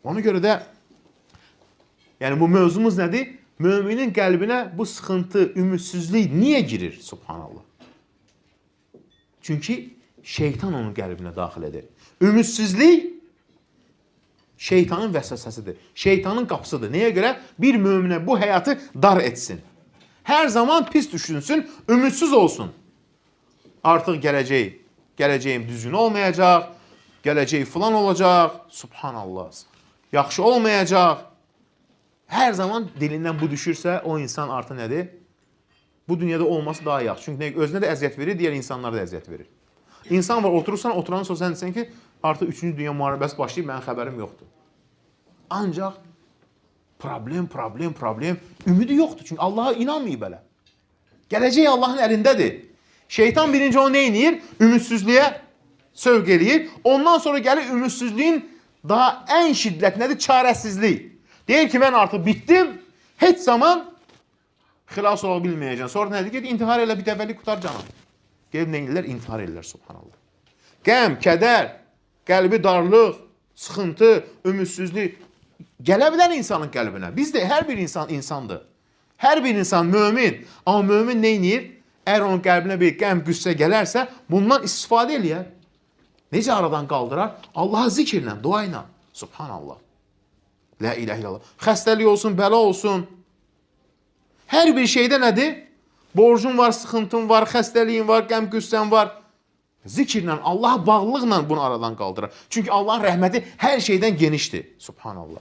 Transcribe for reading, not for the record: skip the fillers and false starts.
Ona görə də yəni bu mövzumuz nədir? Müminin qəlbinə bu sıxıntı, ümidsizlik niyə girir? Subhanallah. Çünki şeytan onun qəlbinə daxil edir. Ümidsizlik şeytanın vəsvəsəsidir. Şeytanın qapısıdır. Nəyə görə? Bir möminə bu həyatı dar etsin. Hər zaman pis düşünsün, ümidsiz olsun. Artıq gələcəyim düzgün olmayacaq, gələcək filan olacaq, subhanallah, yaxşı olmayacaq. Hər zaman dilindən bu düşürsə, o insan artıq nədir? Bu dünyada olması daha yaxşı. Çünki özünə də əziyyət verir, digər insanlara da əziyyət verir. İnsan var, oturursan, oturanın sonra sən desən ki, artıq 3-cü dünya müharibəsi başlayıb, mənim xəbərim yoxdur. Ancaq problem, ümidi yoxdur. Çünki Allaha inanmayıb elə. Gələcək Allahın əlindədir. Şeytan birinci onu nə edir? Ümidsizliyə sövq eləyir. Ondan sonra gəlir ümidsizliyin daha ən şiddətlidir, çarəsizlik. Deyir ki, mən artıq bitdim, heç zaman xilas ola bilməyəcəm. Sonra nədir? Ged, intihar elə bir dəvəlik qutar canım. Gelib nə edirlər? İntihar edirlər, subhanallah. Qəm, kədər, qəlbi darlıq, sıxıntı, ümidsizlik gələ bilər insanın qəlbinə. Bizdə hər bir insan insandır. Hər bir insan mömin. Amma mömin nə edir? Əgər onun qəlbinə bir qəm, qüssə gələrsə, bundan istifadə eləyər. Necə aradan qaldırar? Allah'a zikirlə, dua ilə. Subhanallah. La ilahe illallah. Xəstəlik olsun, bəla olsun. Hər bir şeydə nədir? Borcun var, sıxıntın var, xəstəliyin var, qəm, qüssən var. Zikirlə, Allah'a bağlılıqla bunu aradan qaldırar. Çünki Allahın rəhməti hər şeydən genişdir. Subhanallah.